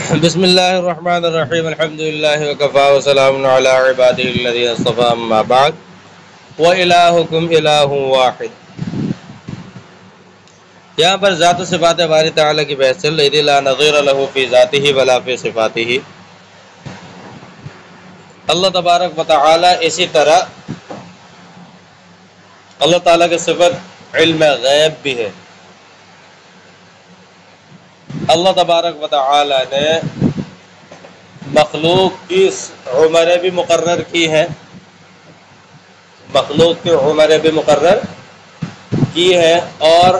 بسم اللہ الرحمن الرحیم الحمد للہ وکفا وسلام علی عباده الذین اصطفى اما بعد وإلہکم الہ واحد۔ یہاں پر ذات و صفات باری تعالیٰ کی بحث چل رہی تھی، لا نظیر لہ فی ذاتہ ولا فی صفاتہ۔ اللہ تبارک و تعالیٰ اسی طرح اللہ تعالیٰ کے صفت علم غیب بھی ہے۔ اللہ تبارک و تعالی نے مخلوق کی عمریں بھی مقرر کی ہیں، مخلوق کی عمریں بھی مقرر کی ہیں، اور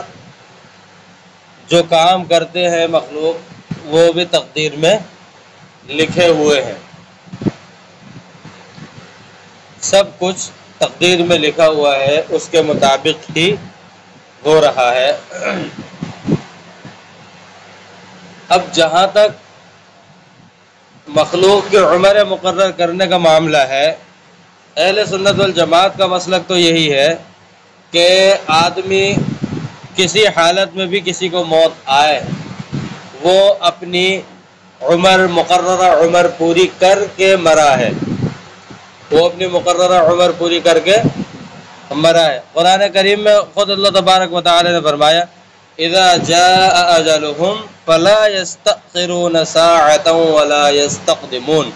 جو کام کرتے ہیں مخلوق وہ بھی تقدیر میں لکھے ہوئے ہیں۔ سب کچھ تقدیر میں لکھا ہوا ہے، اس کے مطابق ہی ہو رہا ہے۔ اب جہاں تک مخلوق کی عمر مقرر کرنے کا معاملہ ہے، اہل سنت والجماعت کا مسلک تو یہی ہے کہ آدمی کسی حالت میں بھی کسی کو موت آئے، وہ اپنی عمر مقررہ عمر پوری کر کے مرا ہے، وہ اپنی مقررہ عمر پوری کر کے مرا ہے۔ قرآن کریم میں خود اللہ تبارک و تعالی نے فرمایا، اذا جاء اجلهم فلا يستأخرون ساعة ولا يستقدمون،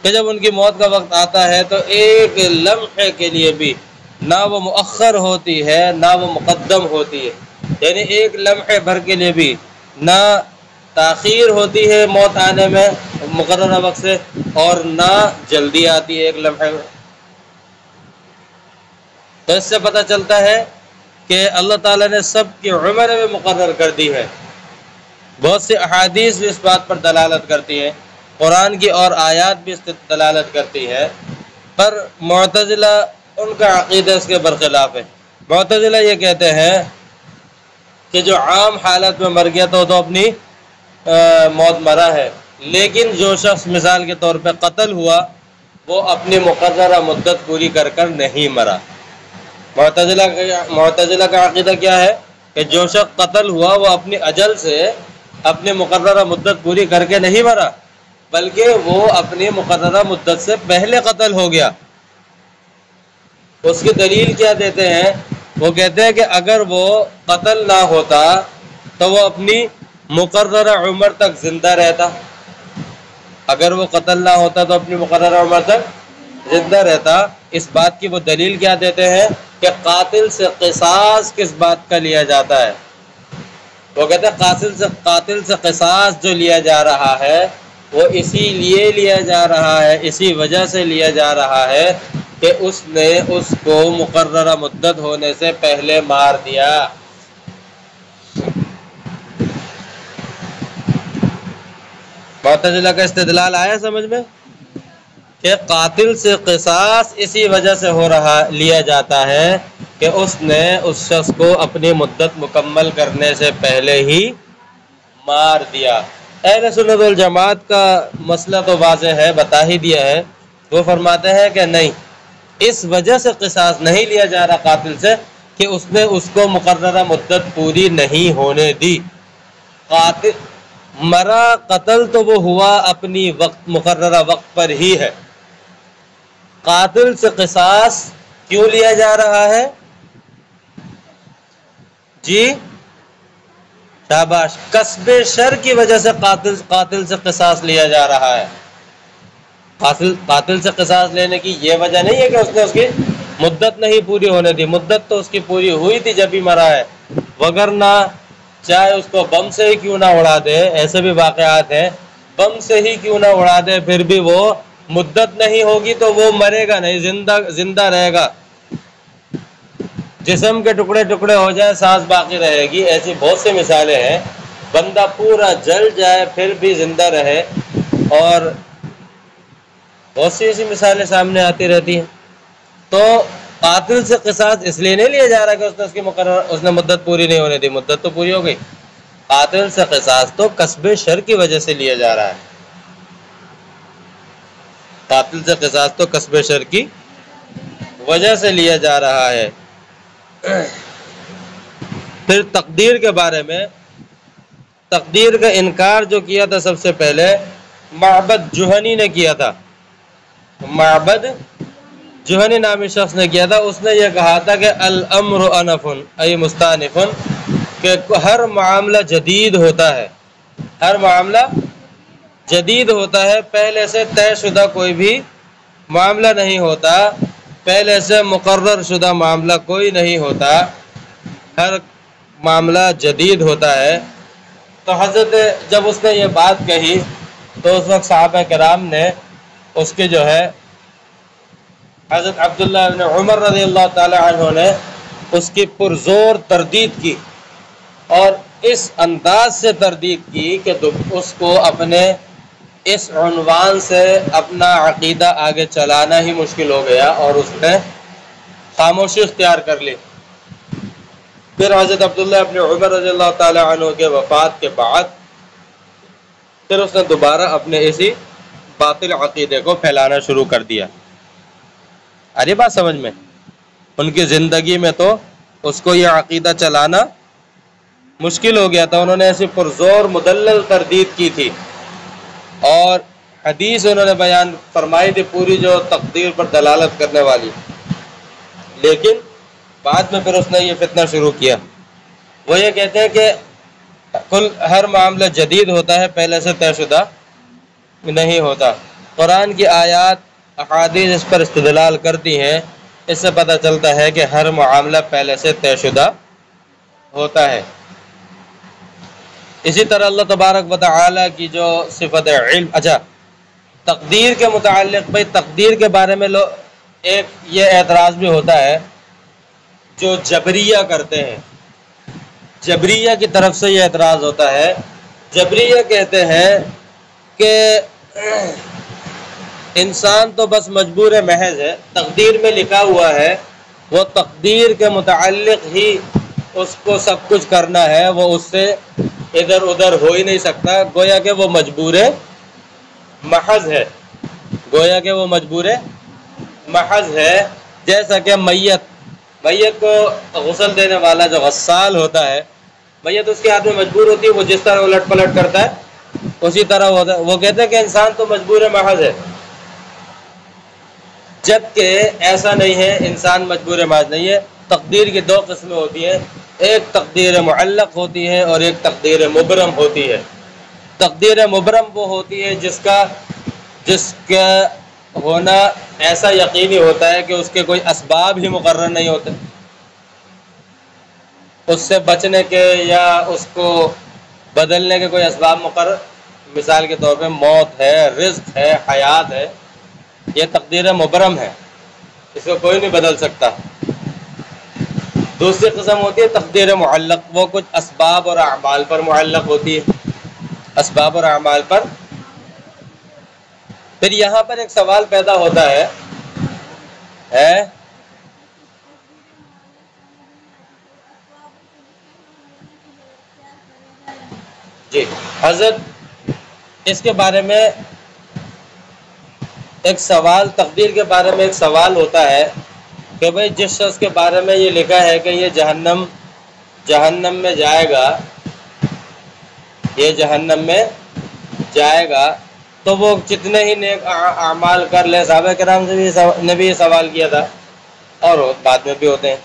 کہ جب ان کی موت کا وقت آتا ہے تو ایک لمحے کے لیے بھی نہ وہ مؤخر ہوتی ہے نہ وہ مقدم ہوتی ہے، یعنی ایک لمحے بھر کے لیے بھی نہ تاخیر ہوتی ہے موت آنے میں مقررہ وقت سے، اور نہ جلدی آتی ہے ایک لمحے میں۔ تو اس سے پتہ چلتا ہے کہ اللہ تعالیٰ نے سب کی عمر بھی مقرر کر دی ہے۔ بہت سی احادیث بھی اس بات پر دلالت کرتی ہیں، قرآن کی اور آیات بھی اس پر دلالت کرتی ہے، پر معتزلہ ان کا عقیدہ اس کے برخلاف ہے۔ معتزلہ یہ کہتے ہیں کہ جو عام حالت میں مر گیا تو اپنی موت مرا ہے، لیکن جو شخص مثال کے طور پہ قتل ہوا وہ اپنی مقررہ مدت پوری کر کر نہیں مرا۔ معتزلہ کا عقیدہ کیا ہے کہ جو شخص قتل ہوا وہ اپنی اجل سے اپنی مقررہ مدت پوری کر کے نہیں مرا، بلکہ وہ اپنی مقررہ مدت سے پہلے قتل ہو گیا۔ اس کی دلیل کیا دیتے ہیں؟ وہ کہتے ہیں کہ اگر وہ قتل نہ ہوتا تو وہ اپنی مقررہ عمر تک زندہ رہتا، اگر وہ قتل نہ ہوتا تو اپنی مقررہ عمر تک زندہ رہتا۔ اس بات کی وہ دلیل کیا دیتے ہیں کہ قاتل سے قصاص کس بات کا لیا جاتا ہے؟ وہ کہتے ہیں قاتل سے قصاص جو لیا جا رہا ہے وہ اسی لیے لیا جا رہا ہے، اسی وجہ سے لیا جا رہا ہے کہ اس نے اس کو مقررہ مدت ہونے سے پہلے مار دیا۔ معتزلہ کا استدلال آیا سمجھ میں کہ قاتل سے قصاص اسی وجہ سے لیا جاتا ہے کہ اس نے اس شخص کو اپنی مدت مکمل کرنے سے پہلے ہی مار دیا۔ اہل سنت والجماعت کا مسئلہ تو واضح ہے، بتا ہی دیا ہے۔ وہ فرماتے ہیں کہ نہیں، اس وجہ سے قصاص نہیں لیا جا رہا قاتل سے کہ اس نے اس کو مقررہ مدت پوری نہیں ہونے دی۔ قاتل مرا قتل تو وہ ہوا اپنی مقررہ وقت پر ہی ہے۔ قاتل سے قصاص کیوں لیا جا رہا ہے؟ جی شاباش، کسب شر کی وجہ سے قاتل سے قصاص لیا جا رہا ہے۔ قاتل سے قصاص لینے کی یہ وجہ نہیں ہے کہ اس نے اس کی مدت نہیں پوری ہونے دی، مدت تو اس کی پوری ہوئی تھی جب ہی مرا ہے، وگرنہ چاہے اس کو بم سے ہی کیوں نہ اڑا دے، ایسے بھی واقعات ہیں، بم سے ہی کیوں نہ اڑا دے پھر بھی وہ مدت نہیں ہوگی تو وہ مرے گا نہیں، زندہ رہے گا۔ جسم کے ٹکڑے ٹکڑے ہو جائے سانس باقی رہے گی، ایسی بہت سی مثالیں ہیں۔ بندہ پورا جل جائے پھر بھی زندہ رہے، اور بہت سی ایسی مثالیں سامنے آتی رہتی ہیں۔ تو قاتل سے قصاص اس لیے نہیں لیا جا رہا کہ اس نے مدت پوری نہیں ہونے دی، مدت تو پوری ہو گئی۔ قاتل سے قصاص تو کسب شر کی وجہ سے لیا جا رہا ہے، قاتل سے قصاص تو کسب شر کی وجہ سے لیا جا رہا ہے۔ پھر تقدیر کے بارے میں تقدیر کا انکار جو کیا تھا سب سے پہلے معبد جوہنی نے کیا تھا، معبد جوہنی نامی شخص نے کیا تھا۔ اس نے یہ کہا تھا کہ الامر انف ای مستانف، کہ ہر معاملہ جدید ہوتا ہے، ہر معاملہ جدید ہوتا ہے، پہلے سے طے شدہ کوئی بھی معاملہ نہیں ہوتا، پہلے سے مقرر شدہ معاملہ کوئی نہیں ہوتا، ہر معاملہ جدید ہوتا ہے۔ تو حضرت جب اس نے یہ بات کہی تو اس وقت صحابہ کرام نے اس کے جو ہے حضرت عبداللہ بن عمر رضی اللہ تعالی عنہ نے اس کی پرزور تردید کی، اور اس انداز سے تردید کی کہ اس کو اپنے اس عنوان سے اپنا عقیدہ آگے چلانا ہی مشکل ہو گیا، اور اس نے خاموشی اختیار کر لی۔ پھر حضرت عبداللہ ابن عمر رضی اللہ تعالی عنہ کے وفات کے بعد پھر اس نے دوبارہ اپنے اسی باطل عقیدے کو پھیلانا شروع کر دیا۔ ارے بات سمجھ میں؟ ان کی زندگی میں تو اس کو یہ عقیدہ چلانا مشکل ہو گیا تھا، انہوں نے ایسی پرزور مدلل تردید کی تھی، اور حدیث انہوں نے بیان فرمائی تھی پوری جو تقدیر پر دلالت کرنے والی، لیکن بعد میں پھر اس نے یہ فتنہ شروع کیا۔ وہ یہ کہتے ہیں کہ ہر معاملہ جدید ہوتا ہے، پہلے سے طے شدہ نہیں ہوتا۔ قرآن کی آیات احادیث اس پر استدلال کرتی ہیں، اس سے پتہ چلتا ہے کہ ہر معاملہ پہلے سے طے شدہ ہوتا ہے۔ اسی طرح اللہ تبارک و تعالی کی جو صفت علم، اچھا تقدیر کے متعلق، بھائی تقدیر کے بارے میں ایک یہ اعتراض بھی ہوتا ہے جو جبریہ کرتے ہیں، جبریہ کی طرف سے یہ اعتراض ہوتا ہے۔ جبریہ کہتے ہیں کہ انسان تو بس مجبور محض ہے، تقدیر میں لکھا ہوا ہے، وہ تقدیر کے متعلق ہی اس کو سب کچھ کرنا ہے، وہ اس سے ادھر ادھر ہو ہی نہیں سکتا، گویا کہ وہ مجبور محض ہے، گویا کہ وہ مجبور محض ہے۔ جیسا کہ میت کو غسل دینے والا جو غسال ہوتا ہے، میت اس کے ہاتھ میں مجبور ہوتی ہے، وہ جس طرح الٹ پلٹ کرتا ہے اسی طرح ہوتا ہے۔ وہ کہتے ہیں کہ انسان تو مجبور محض ہے، جبکہ ایسا نہیں ہے، انسان مجبور محض نہیں ہے۔ تقدیر کی دو قسمیں ہوتی ہیں، ایک تقدیر معلق ہوتی ہے اور ایک تقدیر مبرم ہوتی ہے۔ تقدیر مبرم وہ ہوتی ہے جس کا ہونا ایسا یقینی ہوتا ہے کہ اس کے کوئی اسباب ہی مقرر نہیں ہوتے، اس سے بچنے کے یا اس کو بدلنے کے کوئی اسباب مقرر، مثال کے طور پہ موت ہے، رزق ہے، حیات ہے، یہ تقدیر مبرم ہے، اس کو کوئی نہیں بدل سکتا۔ دوسری قسم ہوتی ہے تقدیر معلق، وہ کچھ اسباب اور اعمال پر معلق ہوتی ہے، اسباب اور اعمال پر۔ پھر یہاں پر ایک سوال پیدا ہوتا ہے جی حضرت اس کے بارے میں ایک سوال، تقدیر کے بارے میں ایک سوال ہوتا ہے کہ بھئی جس شخص کے بارے میں یہ لکھا ہے کہ یہ جہنم میں جائے گا، یہ جہنم میں جائے گا، تو وہ کتنے ہی نیک اعمال کر لے۔ صحابہ کرام سے نے بھی یہ سوال کیا تھا، اور بعد میں بھی ہوتے ہیں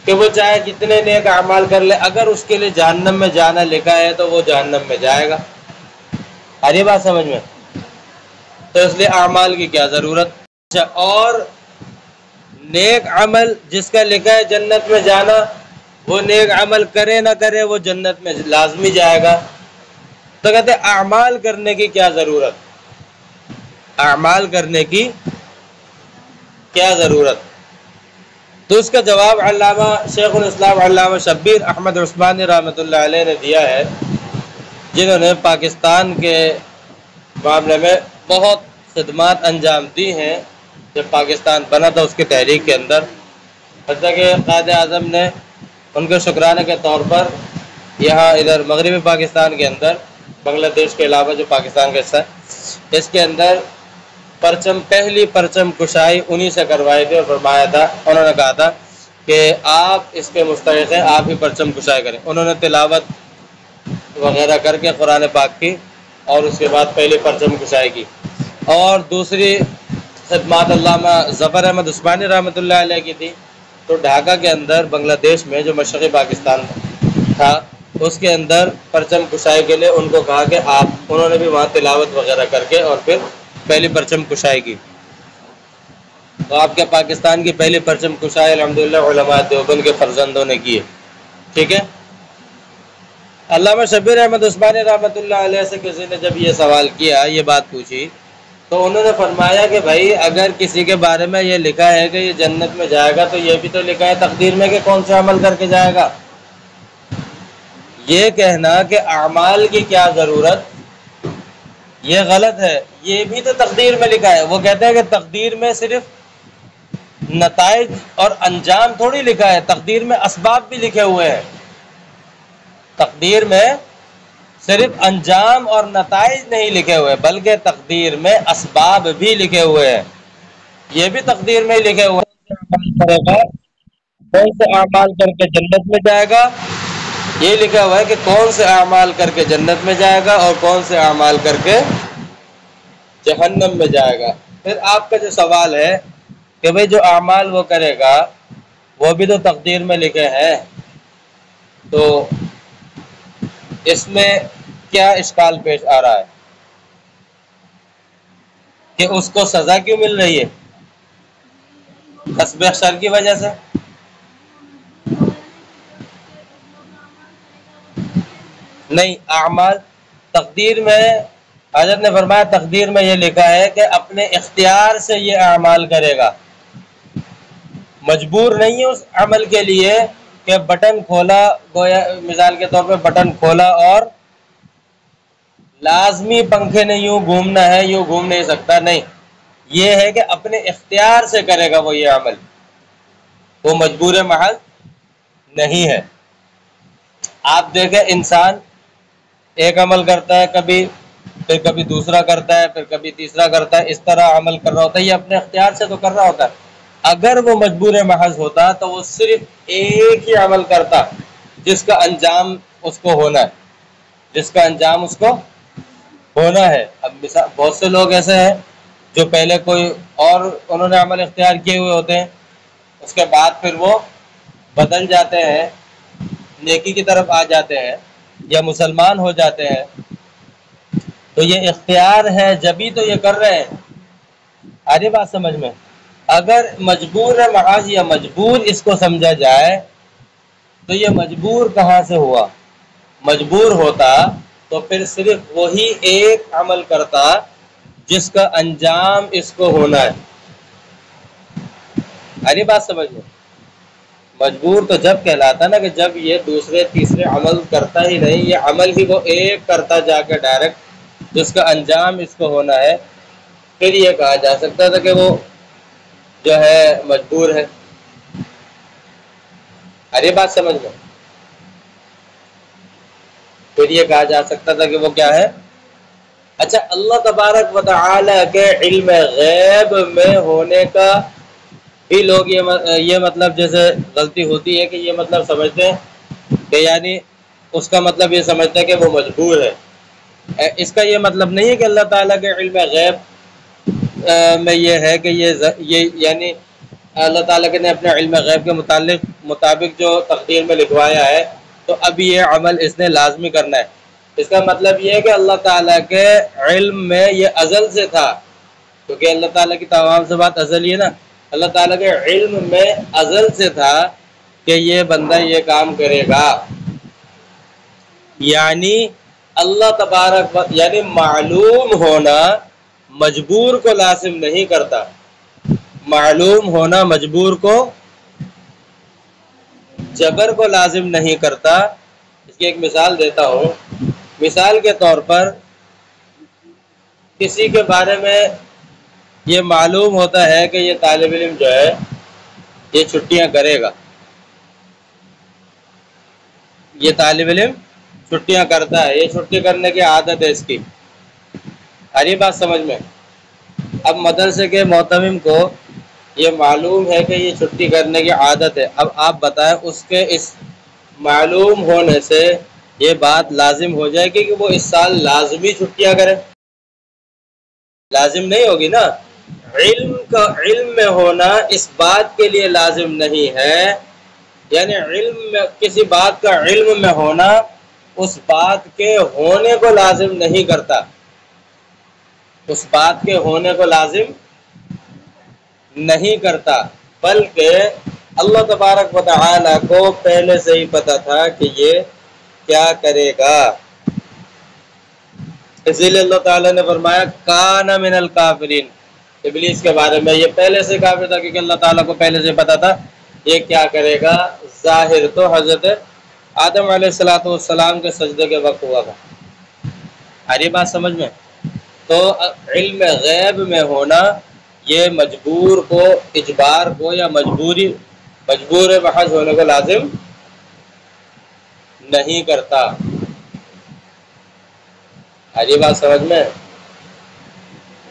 کہ وہ چاہے کتنے نیک اعمال کر لے، اگر اس کے لیے جہنم میں جانا لکھا ہے تو وہ جہنم میں جائے گا۔ آ رہی بات سمجھ میں؟ تو اس لیے اعمال کی کیا ضرورت۔ اچھا، اور نیک عمل جس کا لکھا ہے جنت میں جانا، وہ نیک عمل کرے نہ کرے وہ جنت میں لازمی جائے گا۔ تو کہتے ہیں اعمال کرنے کی کیا ضرورت، اعمال کرنے کی کیا ضرورت۔ تو اس کا جواب علامہ شیخ الاسلام علامہ شبیر احمد عثمانی رحمۃ اللہ علیہ نے دیا ہے، جنہوں نے پاکستان کے معاملے میں بہت خدمات انجام دی ہیں۔ جب پاکستان بنا تھا اس کی تحریک کے اندر، حتیٰ کہ قائد اعظم نے ان کے شکرانے کے طور پر یہاں ادھر مغربی پاکستان کے اندر، بنگلہ دیش کے علاوہ جو پاکستان کا حصہ ہے، اس کے اندر پہلی پرچم کشائی انہی سے کروائی تھی، اور فرمایا تھا، انہوں نے کہا تھا کہ آپ اس کے مستحق ہیں، آپ ہی پرچم کشائی کریں۔ انہوں نے تلاوت وغیرہ کر کے قرآن پاک کی، اور اس کے بعد پہلی پرچم کشائی کی۔ اور دوسری خدمات علامہ ظفر احمد عثمانی رحمۃ اللہ علیہ کی تھی۔ تو ڈھاکہ کے اندر بنگلہ دیش میں جو مشرقی پاکستان تھا اس کے اندر پرچم کشائی کے لیے ان کو کہا کہ انہوں نے بھی وہاں تلاوت وغیرہ کر کے اور پھر پہلی پرچم کشائی کی۔ تو آپ کے پاکستان کی پہلی پرچم کشائی الحمدللہ علماء دیوبند کے فرزندوں نے کی ہے۔ ٹھیک ہے۔ علامہ شبیر احمد عثمانی رحمۃ اللہ علیہ سے کسی نے جب یہ سوال کیا، یہ بات پوچھی، تو انہوں نے فرمایا کہ بھائی اگر کسی کے بارے میں یہ لکھا ہے کہ یہ جنت میں جائے گا تو یہ بھی تو لکھا ہے تقدیر میں کہ کون سے عمل کر کے جائے گا۔ یہ کہنا کہ اعمال کی کیا ضرورت، یہ غلط ہے۔ یہ بھی تو تقدیر میں لکھا ہے۔ وہ کہتے ہیں کہ تقدیر میں صرف نتائج اور انجام تھوڑی لکھا ہے، تقدیر میں اسباب بھی لکھے ہوئے ہیں۔ تقدیر میں صرف انجام اور نتائج نہیں لکھے ہوئے بلکہ تقدیر میں اسباب بھی لکھے ہوئے ہیں۔ یہ بھی تقدیر میں لکھے ہوئے ہیں، کون سے اعمال کر کے جنت میں جائے گا۔ یہ لکھا ہوا ہے کہ کون سے اعمال کر کے جنت میں جائے گا اور کون سے اعمال کر کے جہنم میں جائے گا۔ پھر آپ کا جو سوال ہے کہ بھئی جو اعمال وہ کرے گا وہ بھی تو تقدیر میں لکھے ہیں، تو اس میں کیا اشکال پیش آ رہا ہے کہ اس کو سزا کیوں مل رہی ہے؟ کسب شر کی وجہ سے؟ نہیں، اعمال تقدیر میں حضرت نے فرمایا تقدیر میں یہ لکھا ہے کہ اپنے اختیار سے یہ اعمال کرے گا، مجبور نہیں ہے اس عمل کے لیے کہ بٹن کھولا، گویا مثال کے طور پہ بٹن کھولا اور لازمی پنکھے نے یوں گھومنا ہے، یوں گھوم نہیں سکتا، نہیں، یہ ہے کہ اپنے اختیار سے کرے گا وہ یہ عمل، وہ مجبور محض نہیں ہے۔ آپ دیکھیں انسان ایک عمل کرتا ہے، پھر کبھی دوسرا کرتا ہے، پھر کبھی تیسرا کرتا ہے، اس طرح عمل کر رہا ہوتا ہے، یہ اپنے اختیار سے تو کر رہا ہوتا ہے۔ اگر وہ مجبور محض ہوتا تو وہ صرف ایک ہی عمل کرتا جس کا انجام اس کو ہونا ہے، جس کا انجام اس کو ہونا ہے۔ اب مثال بہت سے لوگ ایسے ہیں جو پہلے کوئی اور انہوں نے عمل اختیار کیے ہوئے ہوتے ہیں، اس کے بعد پھر وہ بدل جاتے ہیں، نیکی کی طرف آ جاتے ہیں یا مسلمان ہو جاتے ہیں، تو یہ اختیار ہے جبھی تو یہ کر رہے ہیں۔ آ رہی بات سمجھ میں؟ اگر مجبور محض یا مجبور اس کو سمجھا جائے تو یہ مجبور کہاں سے ہوا؟ مجبور ہوتا تو پھر صرف وہی ایک عمل کرتا جس کا انجام اس کو ہونا ہے۔ ارے بات سمجھ میں؟ مجبور تو جب کہلاتا نا کہ جب یہ دوسرے تیسرے عمل کرتا ہی نہیں، یہ عمل ہی وہ ایک کرتا جا کے ڈائریکٹ جس کا انجام اس کو ہونا ہے، پھر یہ کہا جا سکتا تھا کہ وہ جو ہے مجبور ہے۔ ارے بات سمجھ میں؟ پھر یہ کہا جا سکتا تھا کہ وہ کیا ہے؟ اچھا، اللہ تبارک و تعالی کے علم غیب میں ہونے کا بھی لوگ یہ مطلب جیسے غلطی ہوتی ہے کہ یہ مطلب سمجھتے ہیں کہ یعنی اس کا مطلب یہ سمجھتے ہیں کہ وہ مجبور ہے۔ اس کا یہ مطلب نہیں ہے کہ اللہ تعالیٰ کے علم غیب میں یہ ہے کہ یہ یعنی اللہ تعالیٰ نے اپنے علم غیب کے مطابق جو تقدیر میں لکھوایا ہے تو اب یہ عمل اس نے لازمی کرنا ہے۔ اس کا مطلب یہ ہے کہ اللہ تعالیٰ کے علم میں یہ ازل سے تھا، کیونکہ اللہ تعالیٰ کی تمام سے بات ازل ہے نا، اللہ تعالیٰ کے علم میں ازل سے تھا کہ یہ بندہ یہ کام کرے گا۔ یعنی اللہ تبارک یعنی معلوم ہونا مجبور کو لازم نہیں کرتا، معلوم ہونا مجبور کو جبر کو لازم نہیں کرتا۔ اس کی ایک مثال دیتا ہوں۔ مثال کے طور پر کسی کے بارے میں یہ معلوم ہوتا ہے کہ یہ طالب علم جو ہے یہ چھٹیاں کرے گا، یہ طالب علم چھٹیاں کرتا ہے، یہ چھٹی کرنے کی عادت ہے اس کی۔ ہری بات سمجھ میں؟ اب مدرسے کے معتمم کو یہ معلوم ہے کہ یہ چھٹی کرنے کی عادت ہے، اب آپ بتائیں اس کے اس معلوم ہونے سے یہ بات لازم ہو جائے گی کہ وہ اس سال لازمی چھٹیاں کرے؟ لازم نہیں ہوگی نا۔ علم میں ہونا اس بات کے لیے لازم نہیں ہے، یعنی کسی بات کا علم میں ہونا اس بات کے ہونے کو لازم نہیں کرتا، اس بات کے ہونے کو لازم نہیں کرتا، بلکہ اللہ تبارک و تعالی کو پہلے سے ہی پتا تھا کہ یہ کیا کرے گا، اسی لیے اللہ تعالیٰ نے فرمایا کان من الکافرین۔ ابلیس کے بارے میں یہ پہلے سے کافر تھا کیونکہ اللہ تعالیٰ کو پہلے سے پتا تھا یہ کیا کرے گا۔ ظاہر تو حضرت آدم علیہ السلام کے سجدے کے وقت ہوا تھا۔ آ رہی بات سمجھ میں؟ تو علم غیب میں ہونا یہ مجبور کو، اجبار کو یا مجبور محض ہونے کو لازم نہیں کرتا۔ آجی بات سمجھ میں؟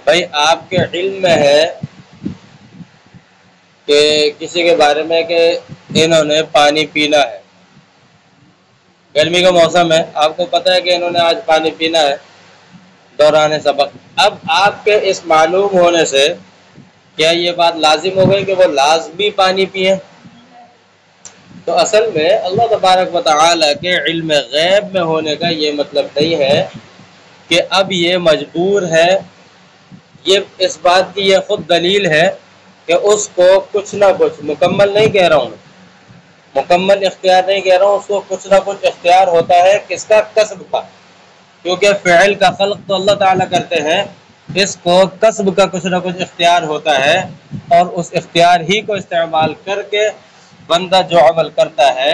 بھائی آپ کے علم میں ہے کہ کسی کے بارے میں کہ انہوں نے پانی پینا ہے، گرمی کا موسم ہے، آپ کو پتہ ہے کہ انہوں نے آج پانی پینا ہے دوران سبق۔ اب آپ کے اس معلوم ہونے سے کیا یہ بات لازم ہو گئی کہ وہ لازمی پانی پئیں؟ تو اصل میں اللہ تبارک و تعالی کے علم غیب میں ہونے کا یہ مطلب نہیں ہے کہ اب یہ مجبور ہے، یہ اس بات کی یہ خود دلیل ہے کہ اس کو کچھ نہ کچھ، مکمل نہیں کہہ رہا ہوں، مکمل اختیار نہیں کہہ رہا ہوں، اس کو کچھ نہ کچھ اختیار ہوتا ہے، کس کا؟ کسب کا، کیونکہ فعل کا خلق تو اللہ تعالیٰ کرتے ہیں، اس کو کسب کا کچھ نہ کچھ اختیار ہوتا ہے، اور اس اختیار ہی کو استعمال کر کے بندہ جو عمل کرتا ہے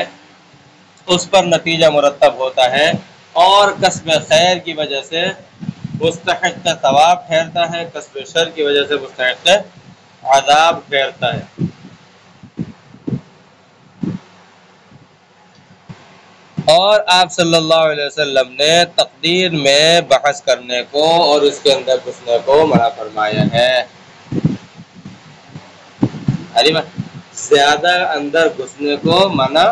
اس پر نتیجہ مرتب ہوتا ہے، اور کسب خیر کی وجہ سے مستحق ثواب ٹھہرتا ہے، کسب شر کی وجہ سے مستحق عذاب ٹھہرتا ہے۔ اور آپ صلی اللہ علیہ وسلم نے تقدیر میں بحث کرنے کو اور اس کے اندر گھسنے کو منع فرمایا ہے، زیادہ اندر گھسنے کو منع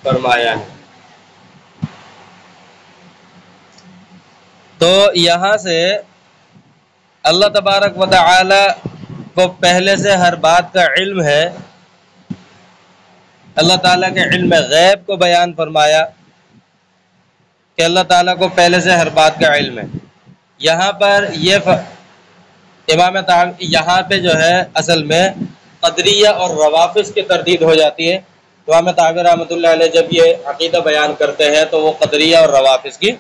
فرمایا ہے۔ تو یہاں سے اللہ تبارک و تعالی کو پہلے سے ہر بات کا علم ہے، اللہ تعالیٰ کے علم غیب کو بیان فرمایا کہ اللہ تعالیٰ کو پہلے سے ہر بات کا علم ہے۔ یہاں پر یہ امام یہاں پہ جو ہے اصل میں قدریہ اور روافض کی تردید ہو جاتی ہے۔ امام طحاوی رحمۃ اللہ علیہ جب یہ عقیدہ بیان کرتے ہیں تو وہ قدریہ اور روافض کی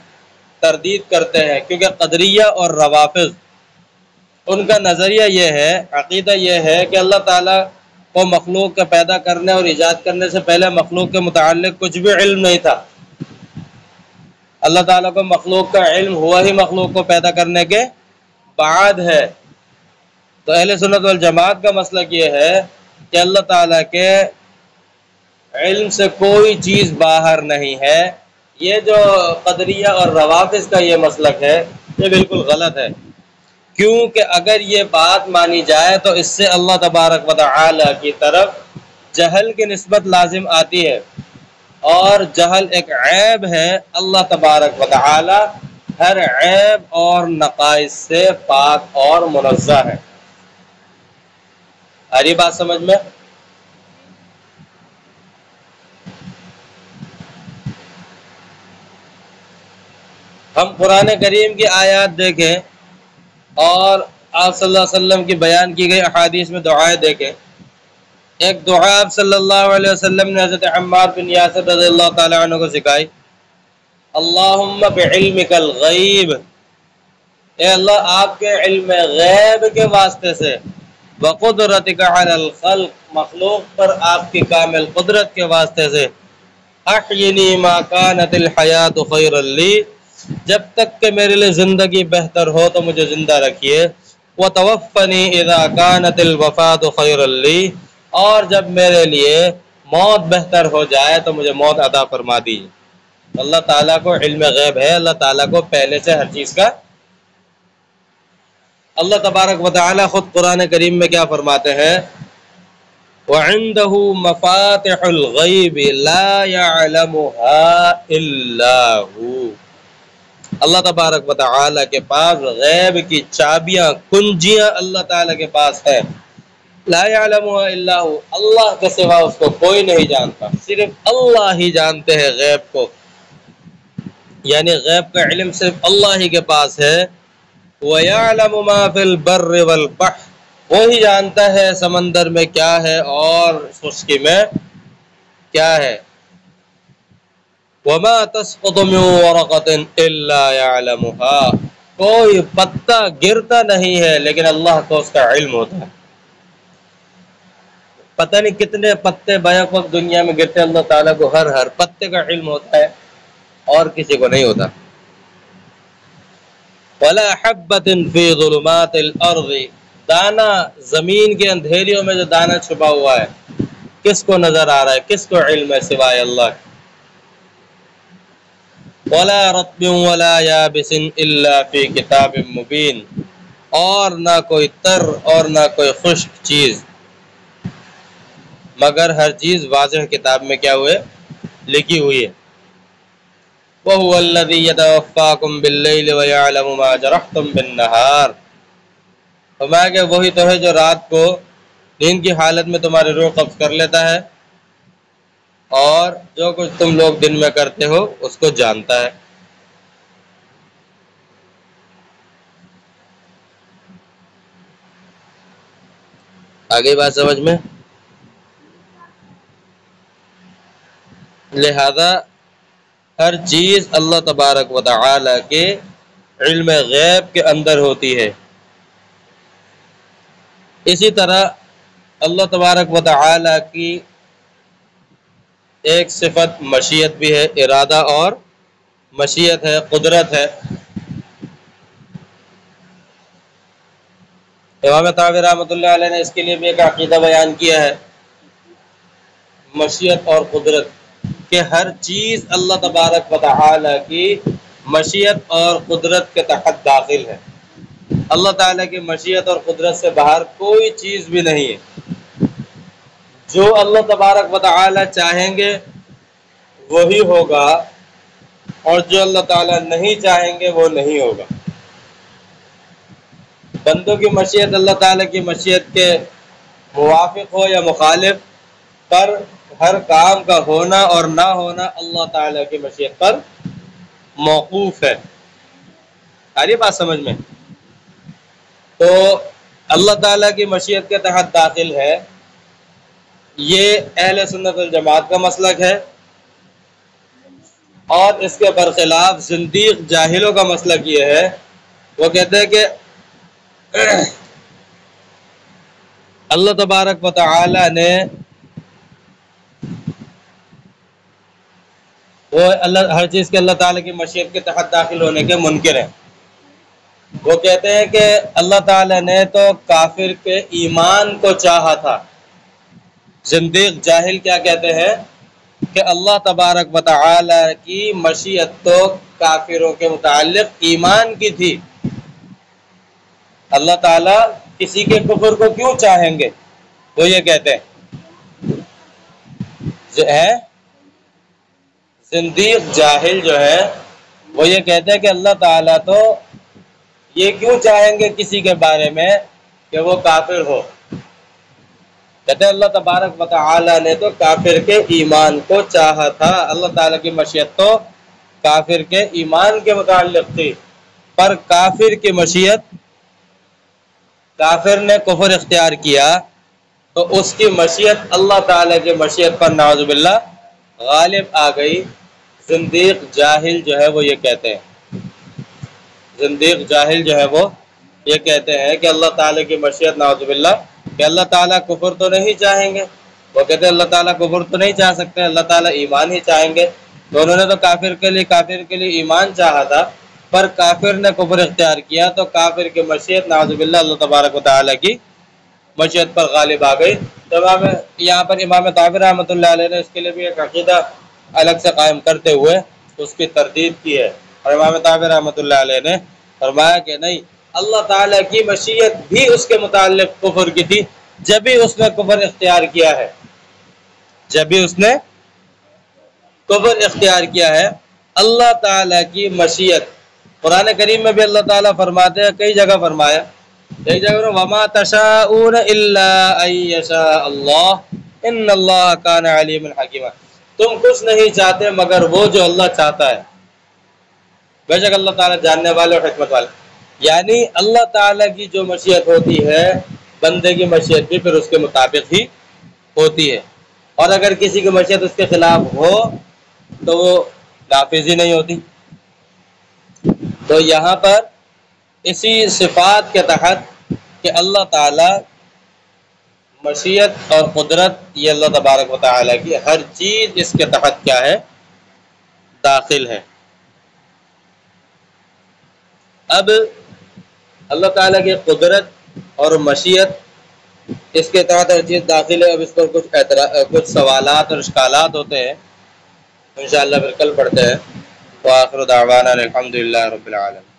تردید کرتے ہیں، کیونکہ قدریہ اور روافض ان کا نظریہ یہ ہے، عقیدہ یہ ہے کہ اللہ تعالیٰ کو مخلوق کے پیدا کرنے اور ایجاد کرنے سے پہلے مخلوق کے متعلق کچھ بھی علم نہیں تھا، اللہ تعالیٰ کو مخلوق کا علم ہوا ہی مخلوق کو پیدا کرنے کے بعد ہے۔ تو اہل سنت والجماعت کا مسلک یہ ہے کہ اللہ تعالیٰ کے علم سے کوئی چیز باہر نہیں ہے۔ یہ جو قدریہ اور روافض کا یہ مسلک ہے یہ بالکل غلط ہے، کیونکہ اگر یہ بات مانی جائے تو اس سے اللہ تبارک و تعالی کی طرف جہل کی نسبت لازم آتی ہے، اور جہل ایک عیب ہے۔ اللہ تبارک و تعالی ہر عیب اور نقائص سے پاک اور منزہ ہے۔ آ رہی بات سمجھ میں؟ ہم قرآن کریم کی آیات دیکھیں اور آپ صلی اللہ علیہ وسلم کی بیان کی گئی احادیث میں دعائیں دیکھیں۔ ایک دعا آپ صلی اللہ علیہ وسلم نے حضرت عمار بن یاسر رضی اللہ تعالیٰ عنہ کو سکھائی، اللہم بعلمک الغیب، اے اللہ آپ کے علم غیب کے واسطے سے، وقدرتک علی الخلق، مخلوق پر آپ کی کامل قدرت کے واسطے سے، احینی ما کانت الحیات خیرا لی، جب تک کہ میرے لیے زندگی بہتر ہو تو مجھے زندہ رکھیے، وتوفنی اذا کانت الوفاۃ خیرا لی، اور جب میرے لیے موت بہتر ہو جائے تو مجھے موت عطا فرما دیجیے۔ اللہ تعالیٰ کو علم غیب ہے، اللہ تعالیٰ کو پہلے سے ہر چیز کا۔ اللہ تبارک و تعالیٰ خود قرآن کریم میں کیا فرماتے ہیں؟ وعنده مفاتح الغیب لا يعلمها الا هو، اللہ تبارک و تعالی کے پاس غیب کی چابیاں، کنجیاں اللہ تعالی کے پاس ہے۔ لا يعلمها الا هو، اللہ کے سوا اس کو کوئی نہیں جانتا، صرف اللہ ہی جانتے ہیں غیب کو، یعنی غیب کا علم صرف اللہ ہی کے پاس ہے۔ وَيَعْلَمُ مَا فِي الْبَرِّ وَالْبَحْرِ، وہی جانتا ہے سمندر میں کیا ہے اور خشکی میں کیا ہے۔ وَمَا تَسْقُطُ مِن وَرَقَةٍ إِلَّا يَعْلَمُهَا، کوئی پتا گرتا نہیں ہے لیکن اللہ کو اس کا علم ہوتا ہے۔ پتہ نہیں کتنے پتے بیک وقت دنیا میں گرتے، اللہ تعالیٰ کو ہر پتے کا علم ہوتا ہے اور کسی کو نہیں ہوتا۔ وَلَا حَبَّةٍ فِي ظُلُمَاتِ الْأَرْضِ، دانا زمین کے اندھیریوں میں جو دانا چھپا ہوا ہے کس کو نظر آ رہا ہے، کس کو علم ہے سوائے اللہ کے۔ وَلَا رَطْبٍ وَلَا يَابِسٍ إِلَّا فِي كِتَابٍ مُبِينٍ، اور نہ کوئی تر اور نہ کوئی خشک چیز، مگر ہر چیز واضح کتاب میں کیا ہوئے، لکھی ہوئی ہے۔ وَهُوَ الَّذِي يَتَوَفَّاكُم بِاللَّيْلِ وَيَعْلَمُ مَا جَرَحْتُم بِالنَّهَارِ، فرمایا کہ وہی تو ہے جو رات کو نیند کی حالت میں تمہاری روح قبض کر لیتا ہے اور جو کچھ تم لوگ دن میں کرتے ہو اس کو جانتا ہے۔ آگے بات سمجھ میں؟ لہذا ہر چیز اللہ تبارک و تعالی کے علم غیب کے اندر ہوتی ہے۔ اسی طرح اللہ تبارک و تعالی کی ایک صفت مشیت بھی ہے، ارادہ اور مشیت ہے، قدرت ہے۔ امام طحاوی رحمۃ اللہ علیہ نے اس کے لیے بھی ایک عقیدہ بیان کیا ہے، مشیت اور قدرت، کہ ہر چیز اللہ تبارک و تعالی کی مشیت اور قدرت کے تحت داخل ہے۔ اللہ تعالیٰ کی مشیت اور قدرت سے باہر کوئی چیز بھی نہیں ہے۔ جو اللہ تبارک و تعالی چاہیں گے وہی ہوگا اور جو اللہ تعالیٰ نہیں چاہیں گے وہ نہیں ہوگا۔ بندوں کی مشیت اللہ تعالیٰ کی مشیت کے موافق ہو یا مخالف، پر ہر کام کا ہونا اور نہ ہونا اللہ تعالیٰ کی مشیت پر موقوف ہے۔ آ رہی بات سمجھ میں؟ تو اللہ تعالیٰ کی مشیت کے تحت داخل ہے، یہ اہل سنت والجماعت کا مسلک ہے، اور اس کے برخلاف زندیق جاہلوں کا مسلک یہ ہے، وہ کہتے ہیں کہ اللہ تبارک و تعالی نے وہ ہر چیز کے اللہ تعالیٰ کی مشیت کے تحت داخل ہونے کے منکر ہیں۔ وہ کہتے ہیں کہ اللہ تعالیٰ نے تو کافر کے ایمان کو چاہا تھا۔ زندیق جاہل کیا کہتے ہیں کہ اللہ تبارک و تعالی کی مشیت تو کافروں کے متعلق ایمان کی تھی، اللہ تعالیٰ کسی کے کفر کو کیوں چاہیں گے، وہ یہ کہتے ہیں۔ زندیق جاہل جو ہے وہ یہ کہتے ہیں کہ اللہ تعالیٰ تو یہ کیوں چاہیں گے کسی کے بارے میں کہ وہ کافر ہو۔ کہتے ہیں اللہ تبارک و تعالی نے تو کافر کے ایمان کو چاہا تھا، اللہ تعالیٰ کی مشیت تو کافر کے ایمان کے متعلق تھی، پر کافر کی مشیت، کافر نے کفر اختیار کیا تو اس کی مشیت اللہ تعالیٰ کی مشیت پر نعوذ باللہ غالب آ گئی۔ زندیق جاہل جو ہے وہ یہ کہتے ہیں، زندیق جاہل جو ہے وہ یہ کہتے ہیں کہ اللہ تعالیٰ کی مشیت نعوذ باللہ، کہ اللہ تعالیٰ کفر تو نہیں چاہیں گے، وہ کہتے ہیں اللہ تعالیٰ کفر تو نہیں چاہ سکتے، اللہ تعالیٰ ایمان ہی چاہیں گے۔ تو انہوں نے تو کافر کے لیے ایمان چاہا تھا، پر کافر نے کفر اختیار کیا تو کافر کی مشیت نعوذ باللہ اللہ تبارک و تعالیٰ کی مشیت پر غالب آ گئی۔ تو یہاں پر امام طحاوی رحمۃ اللہ علیہ نے اس کے لیے بھی ایک عقیدہ الگ سے قائم کرتے ہوئے اس کی تردید کی ہے، اور امام طحاوی رحمۃ اللہ علیہ نے فرمایا کہ نہیں، اللہ تعالیٰ کی مشیت بھی اس کے متعلق کفر کی تھی، جب بھی اس نے کفر اختیار کیا ہے، جب بھی اس نے کفر اختیار کیا ہے، اللہ تعالیٰ کی مشیت، قرآن کریم میں بھی اللہ تعالیٰ فرماتے ہیں، کئی جگہ فرمایا، ایک جگہ وَمَا تَشَاءُونَ إِلَّا أَن يَشَاءَ اللَّهُ إِنَّ اللَّهَ كَانَ عَلِيمًا حَكِيمًا، تم کچھ نہیں چاہتے مگر وہ جو اللہ چاہتا ہے، بے شک اللہ تعالیٰ جاننے والے اور حکمت والے، یعنی اللہ تعالیٰ کی جو مشیت ہوتی ہے بندے کی مشیت بھی پھر اس کے مطابق ہی ہوتی ہے، اور اگر کسی کی مشیت اس کے خلاف ہو تو وہ نافذ ہی نہیں ہوتی۔ تو یہاں پر اسی صفات کے تحت کہ اللہ تعالی مشیت اور قدرت، یہ اللہ تبارک و تعالیٰ کی ہر چیز اس کے تحت کیا ہے، داخل ہے۔ اب اللہ تعالیٰ کی قدرت اور مشیت اس کے تحت ہر چیز داخل ہے۔ اب اس پر کچھ سوالات اور اشکالات ہوتے ہیں، انشاءاللہ پھر کل پڑھتے ہیں۔ وآخر دعوانا الحمدللہ رب العالمین۔